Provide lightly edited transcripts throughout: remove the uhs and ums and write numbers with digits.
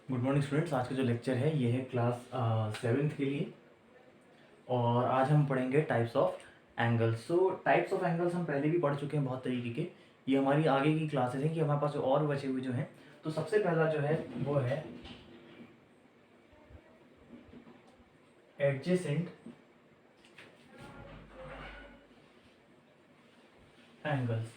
Good morning students. आज का जो लेक्चर है ये है क्लास 7th के लिए और आज हम पढ़ेंगे types of angles. So types of angles हम पहले भी पढ़ चुके हैं बहुत तरीके के। ये हमारी आगे की क्लासेस हैं कि हमारे पास और बचे हुए जो हैं। तो सबसे पहला जो है वो है एडजेसेंट एंगल्स।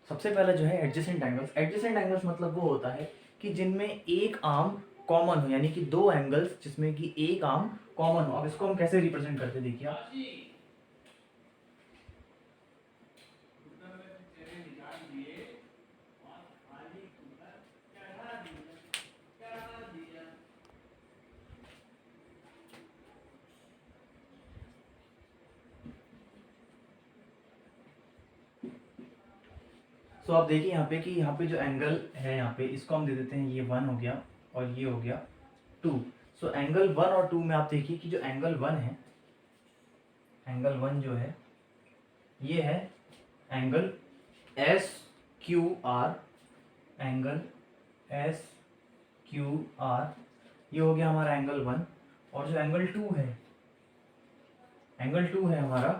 सबसे पहला जो है एडजेसेंट एंगल्स। एडजेसेंट एंगल्स मतलब वो होता है कि जिनमें एक आर्म कॉमन हो, यानी कि दो एंगल्स जिसमें कि एक आर्म कॉमन हो। अब इसको हम कैसे रिप्रेजेंट करते हैं, देखिए आप। सो आप देखिए यहाँ पे कि यहाँ पे जो एंगल है, यहाँ पे इसको हम दे देते हैं, ये 1 हो गया और ये हो गया 2। सो एंगल 1 और 2 में आप देखिए कि जो एंगल 1 है, एंगल 1 जो है ये है angle S Q R, angle S Q R, ये हो गया हमारा एंगल 1। और जो एंगल 2 है, एंगल 2 है हमारा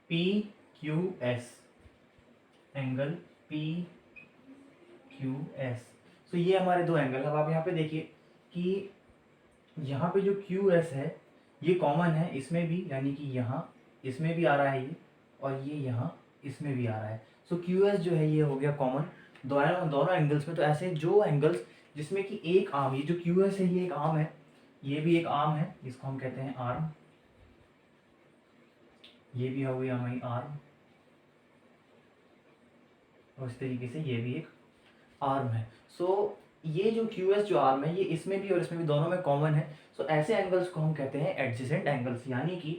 P Q S, angle P Q S. So ये हमारे दो एंगल। अब आप यहाँ पे देखिए कि यहाँ पे जो क्यू एस है ये कॉमन है इसमें भी, यानी कि यहाँ इसमें भी आ रहा है ये, और ये यहाँ इसमें भी आ रहा है। सो क्यू एस जो है ये हो गया कॉमन दोनों दोनों एंगल्स में। तो ऐसे जो एंगल्स जिसमें कि एक आर्म, ये जो क्यू एस है ये एक आर्म है, ये भी एक आर्म है, इसको हम कहते हैं आर्म, ये भी हो गया हमारी आर्म, और इस तरीके से ये भी एक आर्म है। सो ये जो क्यू एस जो आर्म है ये इसमें भी और इसमें भी दोनों में कॉमन है। सो ऐसे एंगल्स को हम कहते हैं एडजेसेंट एंगल्स। यानी कि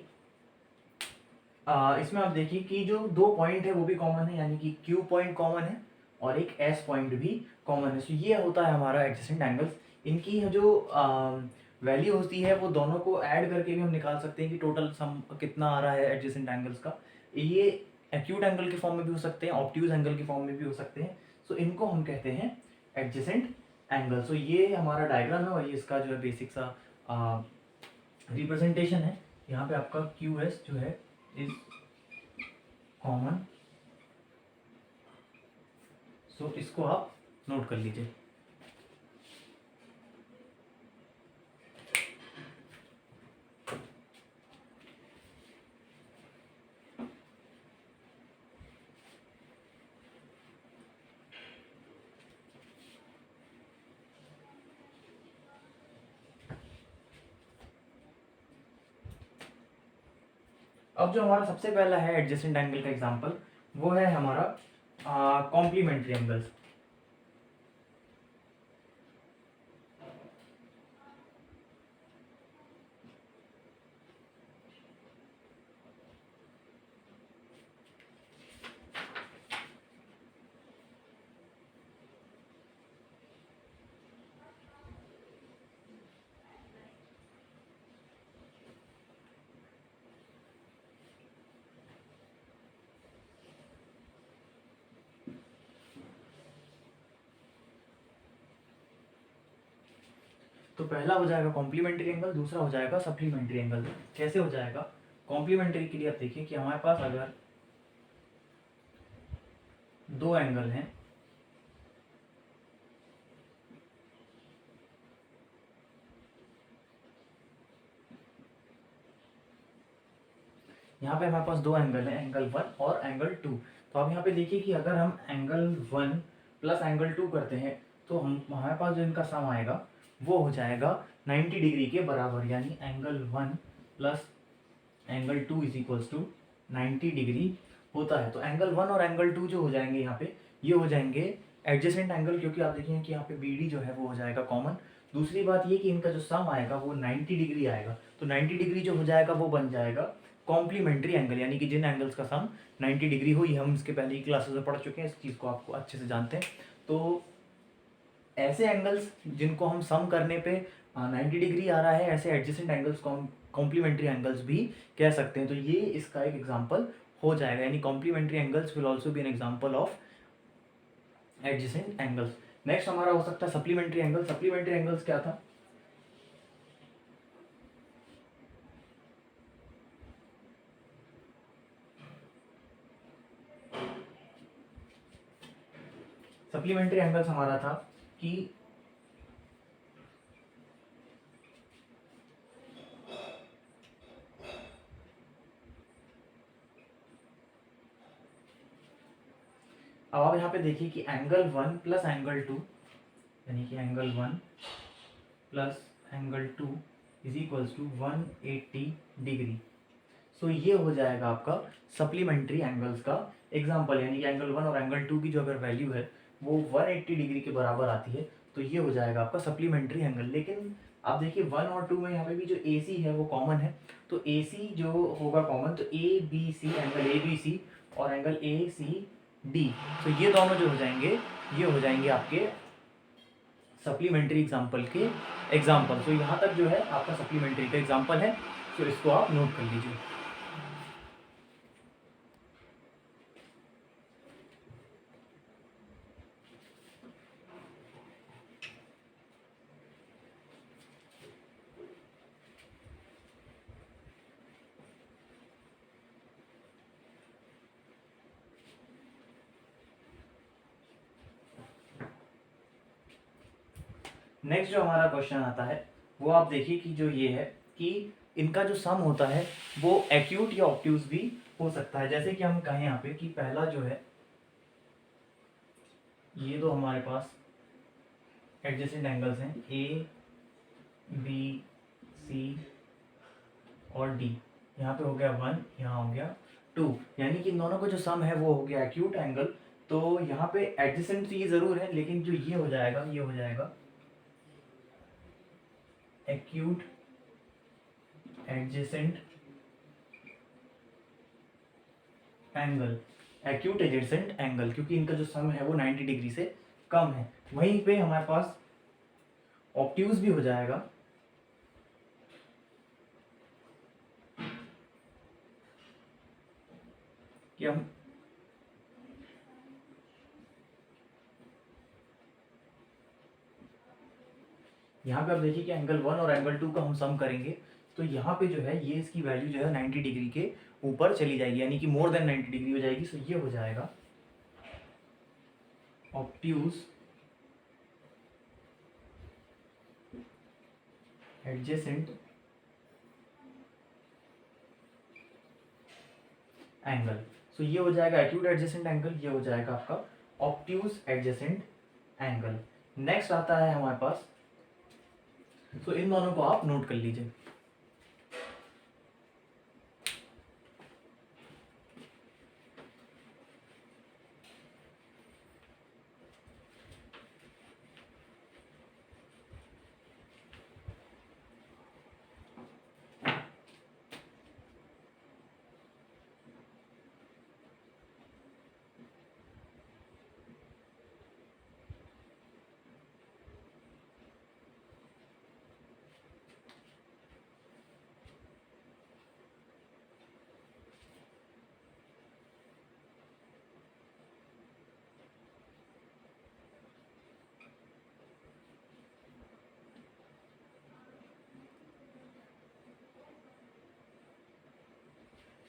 इसमें आप देखिए कि जो दो पॉइंट है वो भी कॉमन है, यानी कि क्यू पॉइंट कॉमन है और एक एस पॉइंट भी कॉमन है। सो ये होता है हमारा एडजेसेंट एंगल्स। इनकी जो वैल्यू होती है वो दोनों को ऐड करके भी हम निकाल सकते हैं कि टोटल सम कितना आ रहा है एडजेसेंट एंगल्स का। ये एक्यूट एंगल के फॉर्म में भी हो सकते हैं, ऑब्ट्यूज एंगल के फॉर्म में भी हो सकते हैं। सो इनको हम कहते हैं एडजेसेंट एंगल। सो ये हमारा डायग्राम है और ये इसका जो है बेसिक सा रिप्रेजेंटेशन है। यहाँ पे आपका क्यू एस जो है इज कॉमन। सो इसको आप नोट कर लीजिए। अब जो हमारा सबसे पहला है एडजेसेंट एंगल का एग्जांपल, वो है हमारा कॉम्प्लीमेंट्री एंगल्स। तो पहला हो जाएगा कॉम्प्लीमेंट्री एंगल, दूसरा हो जाएगा सप्लीमेंट्री एंगल। कैसे हो जाएगा? कॉम्प्लीमेंट्री के लिए आप देखिए कि हमारे पास अगर दो एंगल हैं, यहाँ पे हमारे पास दो एंगल है, एंगल 1 और एंगल 2। तो आप यहाँ पे देखिए कि अगर हम एंगल 1 प्लस एंगल 2 करते हैं तो हम हमारे पास जो इनका सम आएगा वो हो जाएगा 90 डिग्री के बराबर, यानी angle 1 plus angle 2 is equals to 90 degree होता है। तो एंगल 1 और एंगल 2 जो हो जाएंगे यहाँ पे, ये हो जाएंगे एडजेसेंट एंगल, क्योंकि आप देखेंगे कि यहाँ पे बी डी जो है वो हो जाएगा कॉमन। दूसरी बात ये कि इनका जो सम आएगा वो 90 डिग्री आएगा। तो 90 डिग्री जो हो जाएगा वो बन जाएगा कॉम्प्लीमेंट्री एंगल, यानी कि जिन एंगल्स का सम 90 डिग्री हो। ये हम इसके पहले ही क्लासेस में पढ़ चुके हैं, इस चीज़ को आपको अच्छे से जानते हैं। तो ऐसे एंगल्स जिनको हम सम करने पे 90 डिग्री आ रहा है, ऐसे एडजेसेंट एंगल्स को हम कॉम्प्लीमेंट्री एंगल्स भी कह सकते हैं। तो ये इसका एक एग्जांपल हो जाएगा, यानी complementary angles will also be an example of adjacent angles. Next हमारा हो सकता है सप्लीमेंट्री एंगल। सप्लीमेंट्री एंगल्स क्या था? सप्लीमेंट्री एंगल्स हमारा था कि अब आप यहाँ पे देखिए कि एंगल 1 प्लस एंगल 2, यानी कि angle 1 plus angle 2 is equals to 180 degree. So ये हो जाएगा आपका सप्लीमेंट्री एंगल्स का एग्जाम्पल, यानी कि एंगल 1 और एंगल 2 की जो अगर वैल्यू है वो 180 डिग्री के बराबर आती है, तो ये हो जाएगा आपका सप्लीमेंट्री एंगल। लेकिन आप देखिए 1 और 2 में यहाँ पे भी जो ए सी है वो कॉमन है, तो ए सी जो होगा कॉमन, तो A B C, angle A B C और एंगल ए सी डी, तो ये दोनों जो हो जाएंगे ये हो जाएंगे आपके सप्लीमेंट्री एग्जाम्पल के एग्जाम्पल। तो यहाँ तक जो है आपका सप्लीमेंट्री का एग्जाम्पल है, तो इसको आप नोट कर लीजिए। नेक्स्ट जो हमारा क्वेश्चन आता है वो आप देखिए कि जो ये है कि इनका जो सम होता है वो एक्यूट या ऑब्ट्यूज भी हो सकता है। जैसे कि हम कहें यहाँ पे कि पहला जो है ये तो हमारे पास एडजेसेंट एंगल्स हैं ए बी सी और डी, यहाँ पे हो गया 1, यहाँ हो गया 2, यानी कि इन दोनों का जो सम है वो हो गया एक्यूट एंगल। तो यहाँ पे एडजेसेंट तो ये जरूर है, लेकिन जो ये हो जाएगा ये हो जाएगा acute adjacent angle, acute adjacent angle, क्योंकि इनका जो सम है वो 90 डिग्री से कम है। वहीं पे हमारे पास ऑब्ट्यूज भी हो जाएगा, कि हम यहाँ पे आप देखिए कि एंगल 1 और एंगल 2 का हम सम करेंगे, तो यहाँ पे जो है ये इसकी वैल्यू जो है 90 डिग्री के ऊपर चली जाएगी, यानी कि मोर देन 90 डिग्री हो जाएगी। सो ये हो जाएगा ऑब्ट्यूज एडजेसेंट एंगल। सो ये हो जाएगा एक्यूट एडजेसेंट एंगल, ये हो जाएगा आपका ऑब्ट्यूज एडजेसेंट एंगल। नेक्स्ट आता है हमारे पास, तो इन दोनों को आप नोट कर लीजिए।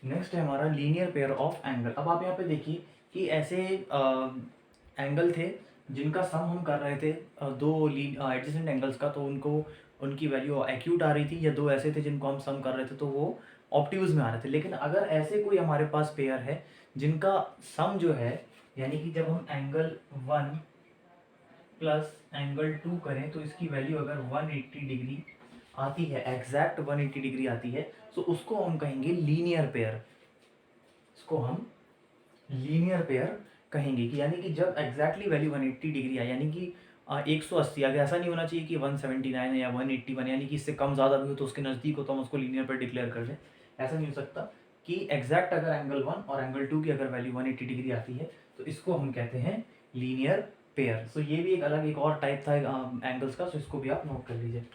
नेक्स्ट है हमारा लीनियर पेयर ऑफ एंगल। अब आप यहाँ पे देखिए कि ऐसे एंगल थे जिनका सम हम कर रहे थे दो एडजेसेंट एंगल्स का, तो उनको उनकी वैल्यू एक्यूट आ रही थी, या दो ऐसे थे जिनको हम सम कर रहे थे तो वो ऑब्ट्यूज में आ रहे थे। लेकिन अगर ऐसे कोई हमारे पास पेयर है जिनका सम जो है, यानी कि जब हम एंगल 1 प्लस एंगल 2 करें तो इसकी वैल्यू अगर 180 डिग्री आती है, एग्जैक्ट 180 डिग्री आती है, तो उसको हम कहेंगे लीनियर पेयर। इसको हम लीनियर पेयर कहेंगे कि यानी कि जब एग्जैक्टली वैल्यू 180 डिग्री आए, यानी कि 180, अगर ऐसा नहीं होना चाहिए कि 179 है या 181, यानी कि इससे कम ज़्यादा भी हो तो उसके नज़दीक हो तो हम उसको लीनियर पेयर डिक्लेयर कर दें। ऐसा नहीं हो सकता कि एग्जैक्ट अगर एंगल 1 और एंगल 2 की अगर वैल्यू 180 डिग्री आती है तो इसको हम कहते हैं लीनियर पेयर। सो ये भी एक अलग एक और टाइप था एंगल्स का, सो इसको भी आप नोट कर लीजिए।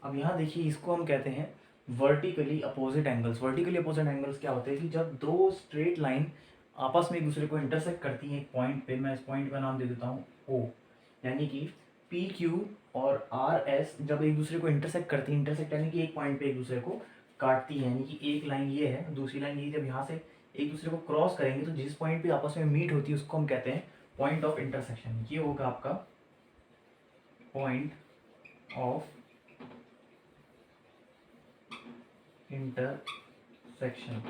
अब यहाँ देखिए, इसको हम कहते हैं vertically opposite angles. Vertically opposite angles क्या होते हैं कि जब दो स्ट्रेट लाइन आपस में एक दूसरे को इंटरसेक्ट करती हैं एक पॉइंट पे, मैं इस पॉइंट का नाम दे देता हूँ O, यानी कि पी क्यू और आर एस जब एक दूसरे को इंटरसेक्ट करती है, इंटरसेक्ट यानी कि एक पॉइंट पे एक दूसरे को काटती है, यानी कि एक लाइन ये है, दूसरी लाइन ये, जब यहाँ से एक दूसरे को क्रॉस करेंगे तो जिस पॉइंट पे आपस में मीट होती है उसको हम कहते हैं पॉइंट ऑफ इंटरसेक्शन। ये होगा आपका पॉइंट ऑफ इंटरसेक्शन।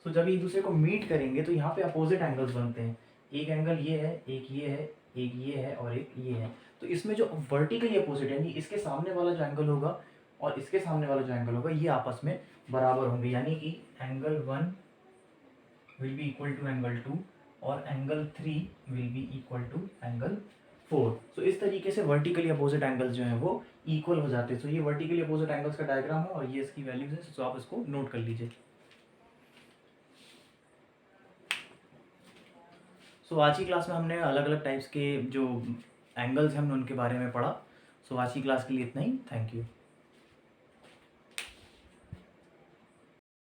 सो जब एक दूसरे को मीट करेंगे तो यहाँ पे अपोजिट एंगल्स बनते हैं। एक एंगल ये है, एक ये है, एक ये है और एक ये है। तो इसमें जो वर्टिकली अपोजिट यानी इसके सामने वाला जो एंगल होगा और इसके सामने वाला जो एंगल होगा ये आपस में बराबर होंगे, यानी कि angle 1 will be equal to angle 2 और angle 3 will be equal to angle 4। So इस तरीके से वर्टिकली अपोजिट एंगल्स जो हैं वो इक्वल हो जाते हैं। सो ये वर्टिकली अपोजिट एंगल्स का डायग्राम है और ये इसकी वैल्यूज है, सो आप इसको नोट कर लीजिए। सो आज की क्लास में हमने अलग अलग टाइप्स के जो एंगल्स हैं हमने उनके बारे में पढ़ा। सो आज की क्लास के लिए इतना ही। Thank you.